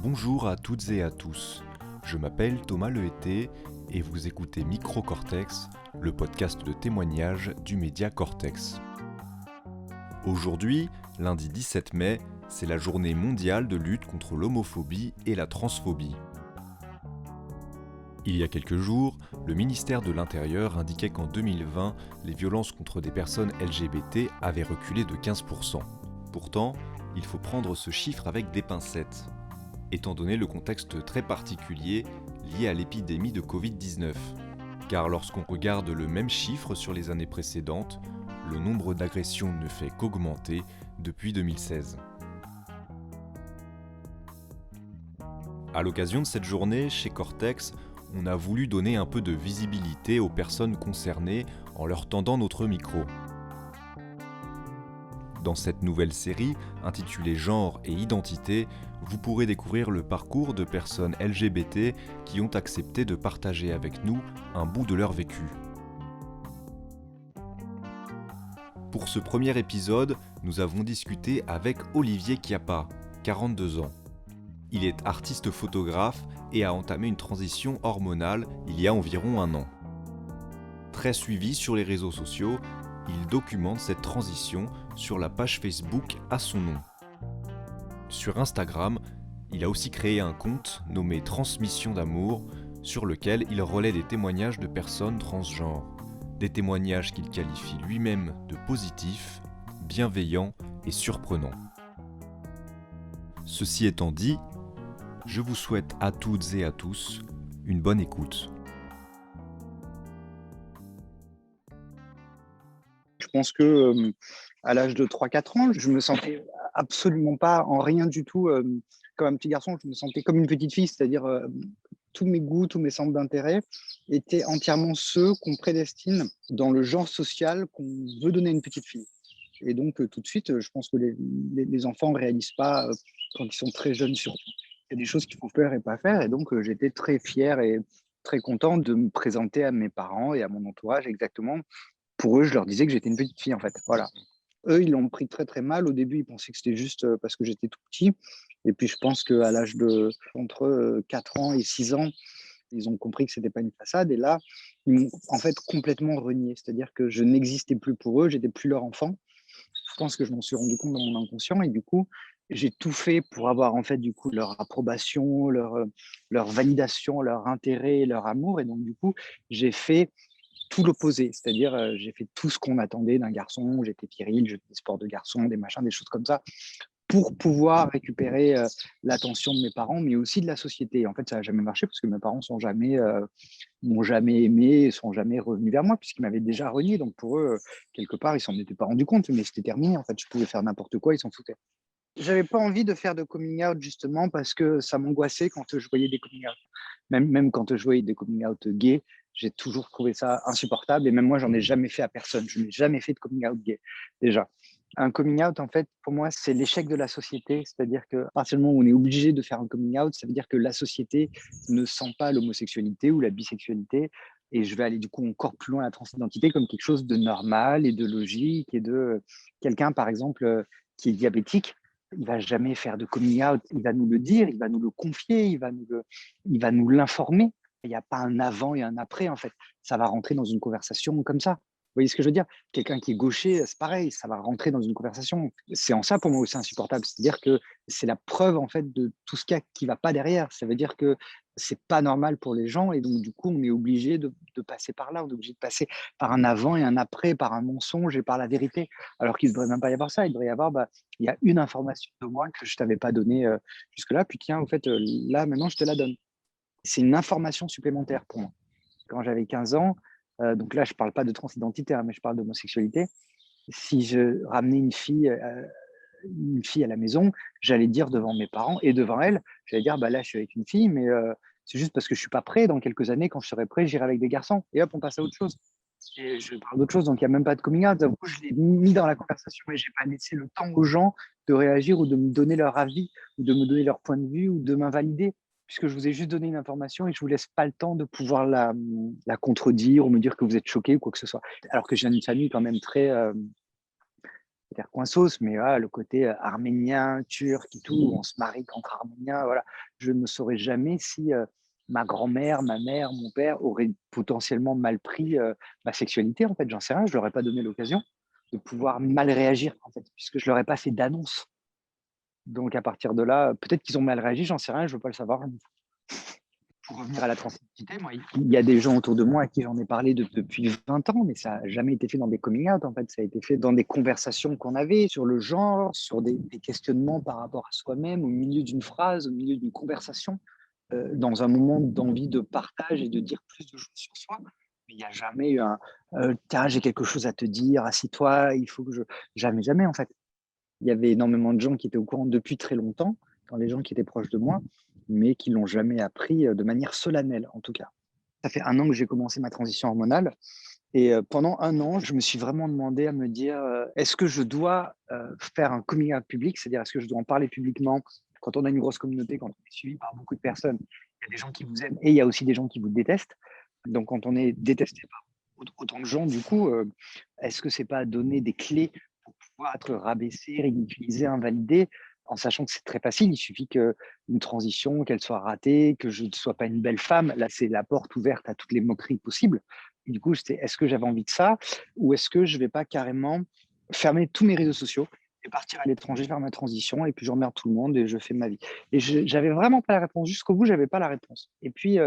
Bonjour à toutes et à tous, je m'appelle Thomas Lehété et vous écoutez Microcortex, le podcast de témoignages du média Cortex. Aujourd'hui, lundi 17 mai, c'est la journée mondiale de lutte contre l'homophobie et la transphobie. Il y a quelques jours, le ministère de l'Intérieur indiquait qu'en 2020, les violences contre des personnes LGBT avaient reculé de 15%. Pourtant, il faut prendre ce chiffre avec des pincettes, étant donné le contexte très particulier lié à l'épidémie de Covid-19. Car lorsqu'on regarde le même chiffre sur les années précédentes, le nombre d'agressions ne fait qu'augmenter depuis 2016. À l'occasion de cette journée, chez Cortex, on a voulu donner un peu de visibilité aux personnes concernées en leur tendant notre micro. Dans cette nouvelle série, intitulée Genre et Identité, vous pourrez découvrir le parcours de personnes LGBT qui ont accepté de partager avec nous un bout de leur vécu. Pour ce premier épisode, nous avons discuté avec Olivier Chiappa, 42 ans. Il est artiste photographe et a entamé une transition hormonale il y a environ un an. Très suivi sur les réseaux sociaux, il documente cette transition sur la page Facebook à son nom. Sur Instagram, il a aussi créé un compte nommé Transmission d'amour, sur lequel il relaie des témoignages de personnes transgenres. Des témoignages qu'il qualifie lui-même de positifs, bienveillants et surprenants. Ceci étant dit, je vous souhaite à toutes et à tous une bonne écoute. Je pense que à l'âge de 3-4 ans, je me sentais absolument pas en rien du tout comme un petit garçon. Je me sentais comme une petite fille, c'est-à-dire tous mes goûts, tous mes centres d'intérêt étaient entièrement ceux qu'on prédestine dans le genre social qu'on veut donner à une petite fille. Et donc tout de suite, je pense que les enfants ne réalisent pas quand ils sont très jeunes surtout. Il y a des choses qu'il faut faire et pas faire. Et donc j'étais très fier et très content de me présenter à mes parents et à mon entourage exactement. Pour eux, je leur disais que j'étais une petite fille, en fait. Voilà. Eux, ils l'ont pris très, très mal. Au début, ils pensaient que c'était juste parce que j'étais tout petit. Et puis, je pense qu'à l'âge de entre 4 ans et 6 ans, ils ont compris que c'était pas une façade. Et là, ils m'ont en fait complètement renié. C'est-à-dire que je n'existais plus pour eux, j'étais plus leur enfant. Je pense que je m'en suis rendu compte dans mon inconscient. Et du coup, j'ai tout fait pour avoir en fait du coup leur approbation, leur validation, leur intérêt, leur amour. Et donc, du coup, j'ai fait tout l'opposé, c'est-à-dire j'ai fait tout ce qu'on attendait d'un garçon, j'étais viril, je faisais des sports de garçon, des machins, des choses comme ça, pour pouvoir récupérer l'attention de mes parents, mais aussi de la société. En fait, ça n'a jamais marché parce que mes parents m'ont jamais aimé, sont jamais revenus vers moi puisqu'ils m'avaient déjà renié. Donc pour eux, quelque part, ils s'en étaient pas rendus compte, mais c'était terminé. En fait, je pouvais faire n'importe quoi, ils s'en foutaient. J'avais pas envie de faire de coming out justement parce que ça m'angoissait quand je voyais des coming out. Même quand je voyais des coming out gays, j'ai toujours trouvé ça insupportable et même moi, j'en ai jamais fait à personne. Je n'ai jamais fait de coming out gay, déjà. Un coming out, en fait, pour moi, c'est l'échec de la société. C'est-à-dire qu'à partir du moment où on est obligé de faire un coming out, ça veut dire que la société ne sent pas l'homosexualité ou la bisexualité. Et je vais aller du coup encore plus loin la transidentité comme quelque chose de normal et de logique et de quelqu'un, par exemple, qui est diabétique, il va jamais faire de coming out, il va nous le dire, il va nous le confier, il va nous l'informer. Il n'y a pas un avant et un après, en fait. Ça va rentrer dans une conversation comme ça. Vous voyez ce que je veux dire? Quelqu'un qui est gaucher, c'est pareil, ça va rentrer dans une conversation. C'est en ça, pour moi, aussi insupportable. C'est-à-dire que c'est la preuve, en fait, de tout ce qu'il y a qui va pas derrière. Ça veut dire que c'est pas normal pour les gens et donc, du coup, on est obligé de passer par là. On est obligé de passer par un avant et un après, par un mensonge et par la vérité. Alors qu'il ne devrait même pas y avoir ça. Il devrait y avoir, il y a une information de moi que je ne t'avais pas donnée jusque-là. Puis tiens, en fait, là, maintenant, je te la donne. C'est une information supplémentaire pour moi. Quand j'avais 15 ans, donc là, je ne parle pas de transidentité, hein, mais je parle d'homosexualité. Si je ramenais une fille à la maison, j'allais dire devant mes parents et devant elle, j'allais dire, là, je suis avec une fille, mais c'est juste parce que je ne suis pas prêt. Dans quelques années, quand je serai prêt, j'irai avec des garçons. Et hop, on passe à autre chose. Et je parle d'autre chose, donc il n'y a même pas de coming out. Donc, je l'ai mis dans la conversation et je n'ai pas laissé le temps aux gens de réagir ou de me donner leur avis ou de me donner leur point de vue ou de m'invalider, puisque je vous ai juste donné une information et je ne vous laisse pas le temps de pouvoir la contredire ou me dire que vous êtes choqué ou quoi que ce soit. Alors que je viens d'une famille quand même très terre coinsos, mais voilà, le côté arménien, turc et tout, on se marie qu'entre arméniens, voilà. Je ne saurais jamais si ma grand-mère, ma mère, mon père auraient potentiellement mal pris ma sexualité, en fait, j'en sais rien, je leur ai pas donné l'occasion de pouvoir mal réagir, en fait, puisque je leur ai pas fait d'annonce. Donc à partir de là, peut-être qu'ils ont mal réagi, j'en sais rien, je veux pas le savoir. Pour revenir à la transidentité, moi, il y a des gens autour de moi à qui j'en ai parlé depuis 20 ans, mais ça n'a jamais été fait dans des coming out, en fait. Ça a été fait dans des conversations qu'on avait sur le genre, sur des questionnements par rapport à soi-même, au milieu d'une phrase, au milieu d'une conversation, dans un moment d'envie de partage et de dire plus de choses sur soi. Mais il n'y a jamais eu un tiens, j'ai quelque chose à te dire, assis-toi, il faut que je. Jamais, jamais, en fait. Il y avait énormément de gens qui étaient au courant depuis très longtemps, dans les gens qui étaient proches de moi, mais qui l'ont jamais appris de manière solennelle, en tout cas. Ça fait 1 an que j'ai commencé ma transition hormonale et pendant 1 an, je me suis vraiment demandé à me dire, est-ce que je dois faire un coming out public? C'est-à-dire, est-ce que je dois en parler publiquement? Quand on a une grosse communauté, quand on est suivi par beaucoup de personnes, il y a des gens qui vous aiment et il y a aussi des gens qui vous détestent. Donc, quand on est détesté par autant de gens, du coup, est-ce que c'est pas donner des clés pour pouvoir être rabaissé, ridiculisé, invalidé, en sachant que c'est très facile, il suffit qu'une transition, qu'elle soit ratée, que je ne sois pas une belle femme, là c'est la porte ouverte à toutes les moqueries possibles. Et du coup, est-ce que j'avais envie de ça ou est-ce que je ne vais pas carrément fermer tous mes réseaux sociaux et partir à l'étranger faire ma transition et puis j'emmerde tout le monde et je fais ma vie. Et je n'avais vraiment pas la réponse, jusqu'au bout, je n'avais pas la réponse. Et puis,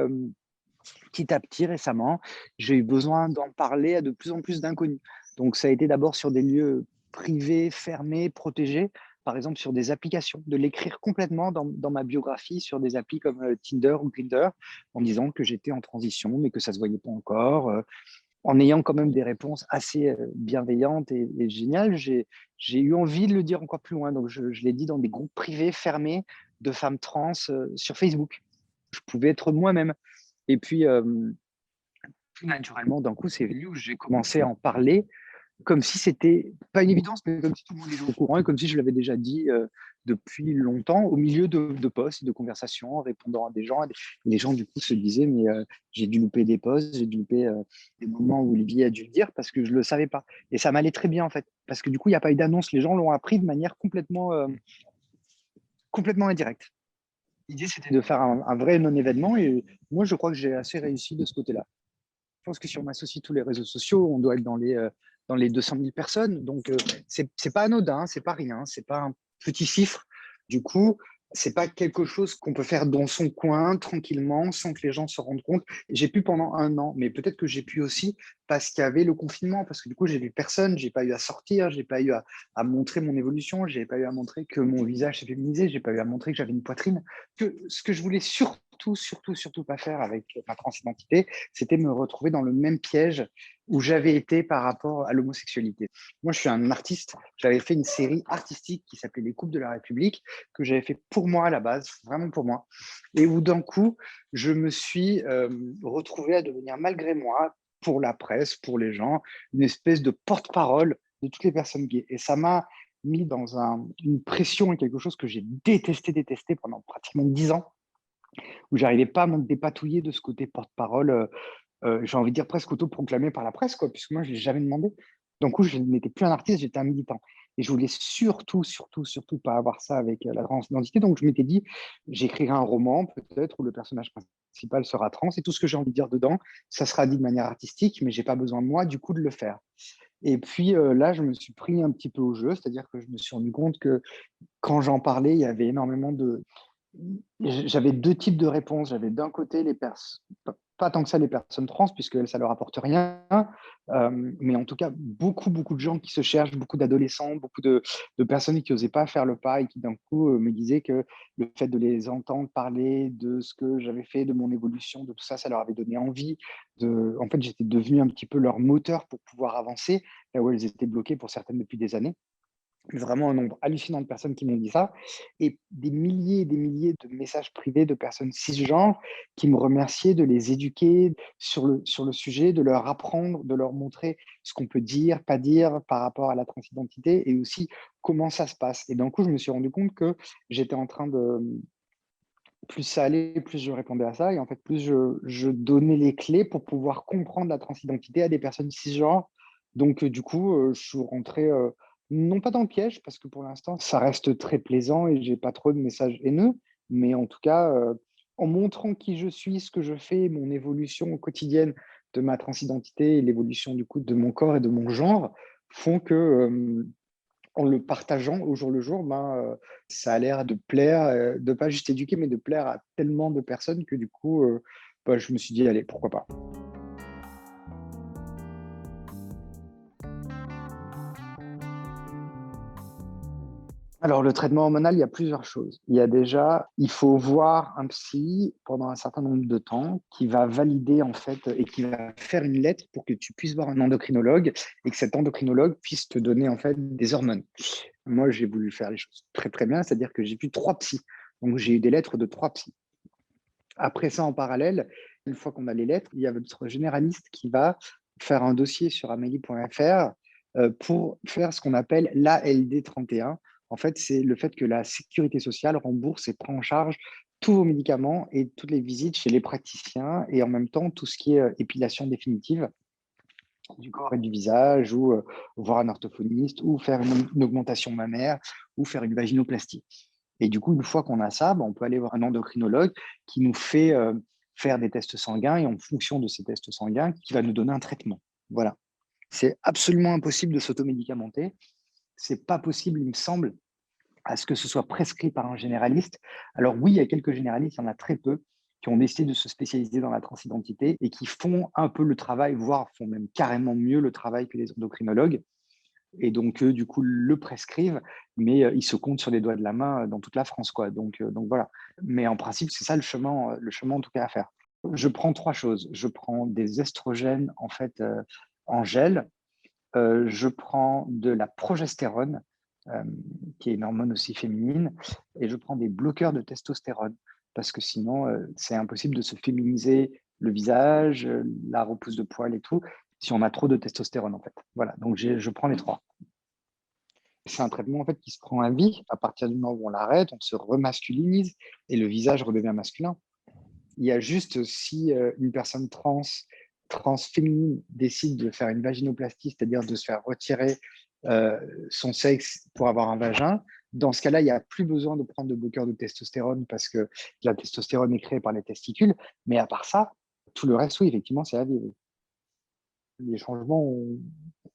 petit à petit, récemment, j'ai eu besoin d'en parler à de plus en plus d'inconnus. Donc, ça a été d'abord sur des lieux privés, fermés, protégés, par exemple sur des applications, de l'écrire complètement dans ma biographie sur des applis comme Tinder ou Grindr, en disant que j'étais en transition, mais que ça ne se voyait pas encore. En ayant quand même des réponses assez bienveillantes et géniales, j'ai eu envie de le dire encore plus loin. Donc, je l'ai dit dans des groupes privés fermés de femmes trans sur Facebook. Je pouvais être moi-même. Et puis, tout naturellement, d'un coup, c'est venu où j'ai commencé à en parler comme si c'était pas une évidence, mais comme si tout le monde était au courant et comme si je l'avais déjà dit depuis longtemps, au milieu de posts, de conversations, en répondant à des gens. Et les gens, du coup, se disaient, mais j'ai dû louper des posts, j'ai dû louper des moments où Olivier a dû le dire parce que je ne le savais pas. Et ça m'allait très bien, en fait, parce que du coup, il n'y a pas eu d'annonce. Les gens l'ont appris de manière complètement indirecte. L'idée, c'était de faire un vrai non-événement et moi, je crois que j'ai assez réussi de ce côté-là. Je pense que si on associe tous les réseaux sociaux, on doit être dans les 200 000 personnes. Donc, c'est pas anodin, c'est pas rien, c'est pas un petit chiffre. Du coup, c'est pas quelque chose qu'on peut faire dans son coin, tranquillement, sans que les gens se rendent compte. J'ai pu pendant 1 an, mais peut-être que j'ai pu aussi parce qu'il y avait le confinement, parce que du coup, j'ai vu personne, j'ai pas eu à sortir, j'ai pas eu à montrer mon évolution, j'ai pas eu à montrer que mon visage s'est féminisé, j'ai pas eu à montrer que j'avais une poitrine. Ce que je voulais surtout pas faire avec ma transidentité, c'était me retrouver dans le même piège où j'avais été par rapport à l'homosexualité. Moi, je suis un artiste. J'avais fait une série artistique qui s'appelait Les Coupes de la République, que j'avais fait pour moi à la base, vraiment pour moi. Et où d'un coup, je me suis retrouvé à devenir, malgré moi, pour la presse, pour les gens, une espèce de porte-parole de toutes les personnes gays. Et ça m'a mis dans une pression et quelque chose que j'ai détesté pendant pratiquement 10 ans, où j'arrivais pas à me dépatouiller de ce côté porte-parole, j'ai envie de dire presque autoproclamé par la presse, quoi, puisque moi, je ne l'ai jamais demandé. Donc, je n'étais plus un artiste, j'étais un militant. Et je voulais surtout pas avoir ça avec la transidentité. Donc, je m'étais dit, j'écrirai un roman, peut-être, où le personnage principal sera trans, et tout ce que j'ai envie de dire dedans, ça sera dit de manière artistique, mais j'ai pas besoin de moi, du coup, de le faire. Et puis là, je me suis pris un petit peu au jeu, c'est-à-dire que je me suis rendu compte que quand j'en parlais, il y avait énormément de, j'avais 2 types de réponses. J'avais d'un côté les personnes, pas tant que ça les personnes trans, puisque ça leur apporte rien, mais en tout cas beaucoup de gens qui se cherchent, beaucoup d'adolescents, beaucoup de personnes qui n'osaient pas faire le pas et qui d'un coup me disaient que le fait de les entendre parler de ce que j'avais fait, de mon évolution, de tout ça, ça leur avait donné envie. En fait, j'étais devenu un petit peu leur moteur pour pouvoir avancer, là où elles étaient bloquées pour certaines depuis des années. Vraiment un nombre hallucinant de personnes qui m'ont dit ça et des milliers et des milliers de messages privés de personnes cisgenres qui me remerciaient de les éduquer sur le sujet, de leur apprendre, de leur montrer ce qu'on peut dire, pas dire par rapport à la transidentité et aussi comment ça se passe. Et d'un coup, je me suis rendu compte que j'étais en train de, plus ça allait, plus je répondais à ça et en fait, plus je donnais les clés pour pouvoir comprendre la transidentité à des personnes cisgenres. Donc, du coup, je suis rentré Non pas dans le piège, parce que pour l'instant, ça reste très plaisant et j'ai pas trop de messages haineux, mais en tout cas, en montrant qui je suis, ce que je fais, mon évolution quotidienne de ma transidentité et l'évolution du coup de mon corps et de mon genre font que, en le partageant au jour le jour, ça a l'air de plaire, de pas juste éduquer, mais de plaire à tellement de personnes que du coup, je me suis dit: «Allez, pourquoi pas?» Alors, le traitement hormonal, il y a plusieurs choses. Il y a déjà, il faut voir un psy pendant un certain nombre de temps qui va valider en fait et qui va faire une lettre pour que tu puisses voir un endocrinologue et que cet endocrinologue puisse te donner en fait des hormones. Moi, j'ai voulu faire les choses très très bien, c'est-à-dire que j'ai vu 3 psys. Donc, j'ai eu des lettres de 3 psys. Après ça, en parallèle, une fois qu'on a les lettres, il y a votre généraliste qui va faire un dossier sur amélie.fr pour faire ce qu'on appelle l'ALD 31. En fait, c'est le fait que la sécurité sociale rembourse et prend en charge tous vos médicaments et toutes les visites chez les praticiens et en même temps tout ce qui est épilation définitive du corps et du visage ou voir un orthophoniste ou faire une augmentation mammaire ou faire une vaginoplastie. Et du coup, une fois qu'on a ça, on peut aller voir un endocrinologue qui nous fait faire des tests sanguins et en fonction de ces tests sanguins, qui va nous donner un traitement. Voilà. C'est absolument impossible de s'automédicamenter. C'est pas possible, il me semble, à ce que ce soit prescrit par un généraliste. Alors oui, il y a quelques généralistes, il y en a très peu, qui ont décidé de se spécialiser dans la transidentité et qui font un peu le travail, voire font même carrément mieux le travail que les endocrinologues. Et donc, eux, du coup, le prescrivent, mais ils se comptent sur les doigts de la main dans toute la France, quoi. Donc voilà. Mais en principe, c'est ça le chemin en tout cas à faire. Je prends 3 choses. Je prends des estrogènes, en fait, en gel. Je prends de la progestérone, qui est une hormone aussi féminine et je prends des bloqueurs de testostérone parce que sinon, c'est impossible de se féminiser le visage, la repousse de poils et tout, si on a trop de testostérone, en fait. Voilà, donc je prends les 3. C'est un traitement en fait qui se prend à vie. À partir du moment où on l'arrête, on se remasculinise et le visage redevient masculin. Il y a juste si une personne trans féminine décide de faire une vaginoplastie, c'est-à-dire de se faire retirer euh, son sexe pour avoir un vagin, dans ce cas-là, il n'y a plus besoin de prendre de bloqueur de testostérone parce que la testostérone est créée par les testicules. Mais à part ça, tout le reste, oui, effectivement, c'est à vie. Oui. Les changements,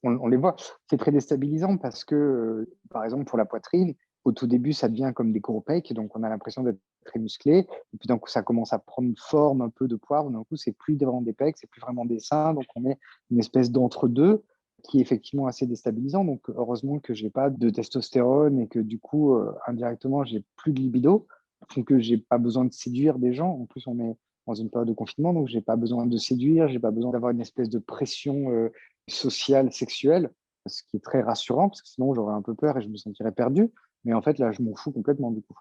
on les voit. C'est très déstabilisant parce que, par exemple, pour la poitrine, au tout début, ça devient comme des gros pecs, donc on a l'impression d'être très musclé. Et puis d'un coup, ça commence à prendre une forme un peu de poivre. D'un coup, c'est plus vraiment des pecs, c'est plus vraiment des seins. Donc on est une espèce d'entre-deux qui est effectivement assez déstabilisant. Donc heureusement que j'ai pas de testostérone et que du coup, indirectement, j'ai plus de libido. Donc que j'ai pas besoin de séduire des gens. En plus, on est dans une période de confinement, donc j'ai pas besoin de séduire, j'ai pas besoin d'avoir une espèce de pression sociale, sexuelle, ce qui est très rassurant, parce que sinon j'aurais un peu peur et je me sentirais perdu. Mais en fait, là, je m'en fous complètement du coup.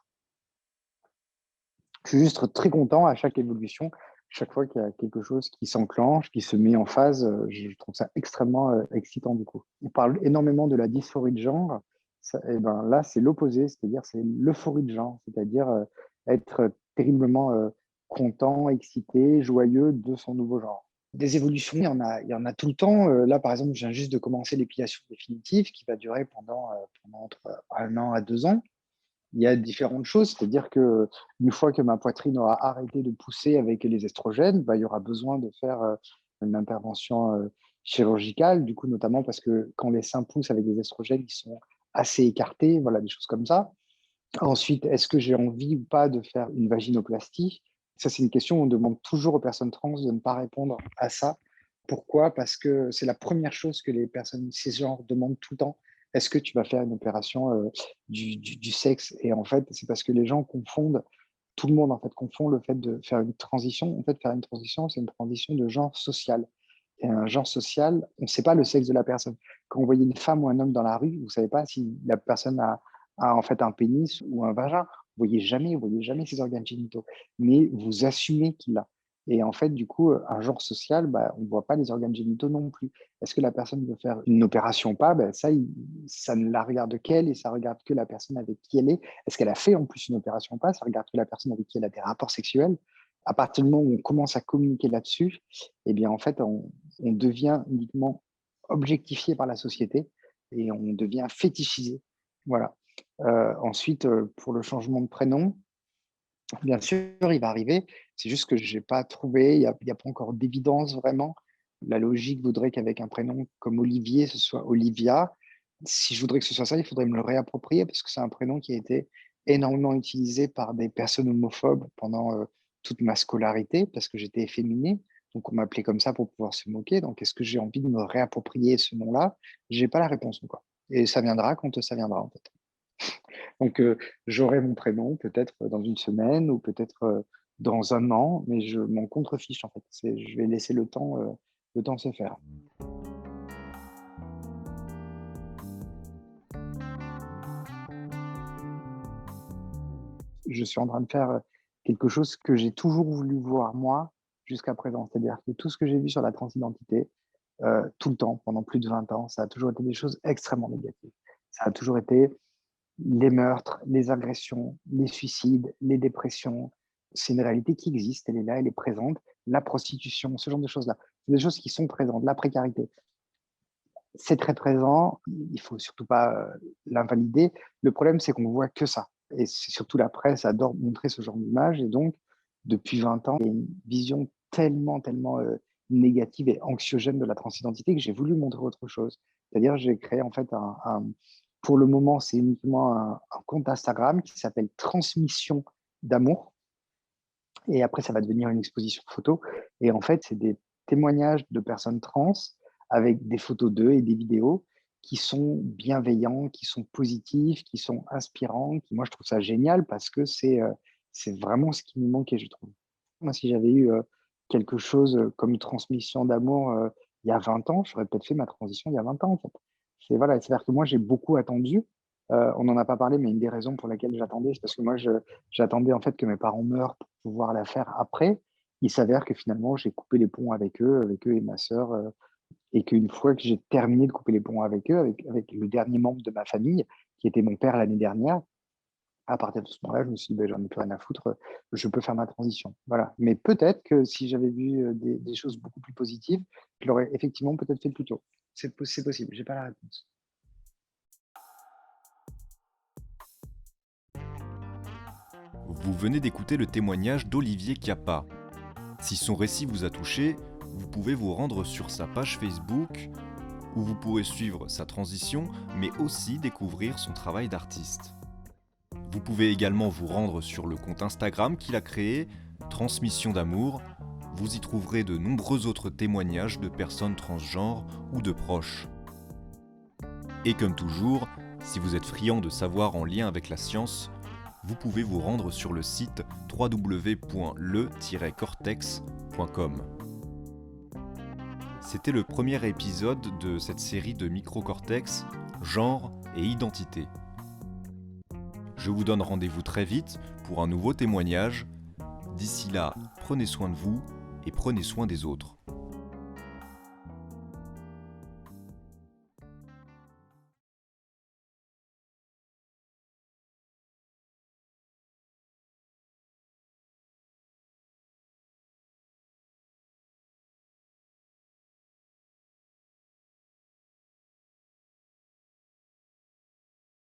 Je suis juste très content à chaque évolution, chaque fois qu'il y a quelque chose qui s'enclenche, qui se met en phase, je trouve ça extrêmement excitant du coup. On parle énormément de la dysphorie de genre. Ça, et ben, là, c'est l'opposé, c'est-à-dire c'est l'euphorie de genre, c'est-à-dire être terriblement content, excité, joyeux de son nouveau genre. Des évolutions, il y en a tout le temps. Là, par exemple, je viens juste de commencer l'épilation définitive qui va durer pendant entre 1 an à 2 ans. Il y a différentes choses, c'est-à-dire que une fois que ma poitrine aura arrêté de pousser avec les estrogènes, il y aura besoin de faire une intervention chirurgicale, du coup, notamment parce que quand les seins poussent avec des estrogènes, ils sont assez écartés, voilà, des choses comme ça. Ensuite, est-ce que j'ai envie ou pas de faire une vaginoplastie? Ça, c'est une question où on demande toujours aux personnes trans de ne pas répondre à ça. Pourquoi? Parce que c'est la première chose que les personnes cisgenres demandent tout le temps. Est-ce que tu vas faire une opération du sexe? Et en fait, c'est parce que les gens confondent, tout le monde en fait confond le fait de faire une transition. En fait, faire une transition, c'est une transition de genre social. Et un genre social, on ne sait pas le sexe de la personne. Quand vous voyez une femme ou un homme dans la rue, vous ne savez pas si la personne a en fait un pénis ou un vagin. Vous voyez jamais ses organes génitaux, mais vous assumez qu'il l'a. Et en fait, du coup, un genre social, on ne voit pas les organes génitaux non plus. Est-ce que la personne veut faire une opération ou pas? Ça ne la regarde qu'elle et ça regarde que la personne avec qui elle est. Est-ce qu'elle a fait en plus une opération ou pas? Ça regarde que la personne avec qui elle a des rapports sexuels. À partir du moment où on commence à communiquer là-dessus, eh bien, en fait, on devient uniquement objectifié par la société et on devient fétichisé. Voilà. Ensuite, pour le changement de prénom, bien sûr, il va arriver. C'est juste que j'ai pas trouvé, il y a pas encore d'évidence vraiment. La logique voudrait qu'avec un prénom comme Olivier, ce soit Olivia. Si je voudrais que ce soit ça, il faudrait me le réapproprier parce que c'est un prénom qui a été énormément utilisé par des personnes homophobes pendant, toute ma scolarité parce que j'étais efféminé. Donc on m'appelait comme ça pour pouvoir se moquer. Donc est-ce que j'ai envie de me réapproprier ce nom-là? J'ai pas la réponse encore et ça viendra quand ça viendra, en fait. Donc, j'aurai mon prénom peut-être dans une semaine ou peut-être, dans un an, mais je m'en contrefiche en fait. Je vais laisser le temps se faire. Je suis en train de faire, quelque chose que j'ai toujours voulu voir moi jusqu'à présent. C'est-à-dire que tout ce que j'ai vu sur la transidentité, tout le temps, pendant plus de 20 ans, ça a toujours été des choses extrêmement négatives. Ça a toujours été les meurtres, les agressions, les suicides, les dépressions, c'est une réalité qui existe, elle est là, elle est présente. La prostitution, ce genre de choses-là, c'est des choses qui sont présentes. La précarité, c'est très présent, il faut surtout pas, l'invalider. Le problème, c'est qu'on voit que ça et c'est surtout la presse adore montrer ce genre d'image et donc depuis 20 ans, il y a une vision tellement, négative et anxiogène de la transidentité que j'ai voulu montrer autre chose. C'est-à-dire, j'ai créé en fait pour le moment, c'est uniquement un compte Instagram qui s'appelle Transmission d'amour et après ça va devenir une exposition photo et en fait, c'est des témoignages de personnes trans avec des photos d'eux et des vidéos qui sont bienveillants, qui sont positifs, qui sont inspirants, qui moi je trouve ça génial parce que c'est vraiment ce qui me manquait, je trouve. Moi, si j'avais eu, quelque chose, comme une transmission d'amour, il y a 20 ans, j'aurais peut-être fait ma transition il y a 20 ans, en fait. C'est-à-dire que moi, j'ai beaucoup attendu, on n'en a pas parlé, mais une des raisons pour laquelle j'attendais, c'est parce que moi, j'attendais, en fait, que mes parents meurent pour pouvoir la faire après. Il s'avère que finalement, j'ai coupé les ponts avec eux et ma sœur, et qu'une fois que j'ai terminé de couper les ponts avec eux, avec le dernier membre de ma famille, qui était mon père l'année dernière, à partir de ce moment-là, je me suis dit: «Beh, j'en ai plus rien à foutre, je peux faire ma transition». Voilà. Mais peut-être que si j'avais vu, des choses beaucoup plus positives, je l'aurais effectivement peut-être fait plus tôt. C'est possible, j'ai pas la réponse. Vous venez d'écouter le témoignage d'Olivier Chiappa. Si son récit vous a touché, vous pouvez vous rendre sur sa page Facebook où vous pourrez suivre sa transition mais aussi découvrir son travail d'artiste. Vous pouvez également vous rendre sur le compte Instagram qu'il a créé, Transmission d'amour. Vous y trouverez de nombreux autres témoignages de personnes transgenres ou de proches. Et comme toujours, si vous êtes friand de savoir en lien avec la science, vous pouvez vous rendre sur le site www.le-cortex.com. C'était le premier épisode de cette série de Microcortex, genre et identité. Je vous donne rendez-vous très vite pour un nouveau témoignage. D'ici là, prenez soin de vous et prenez soin des autres.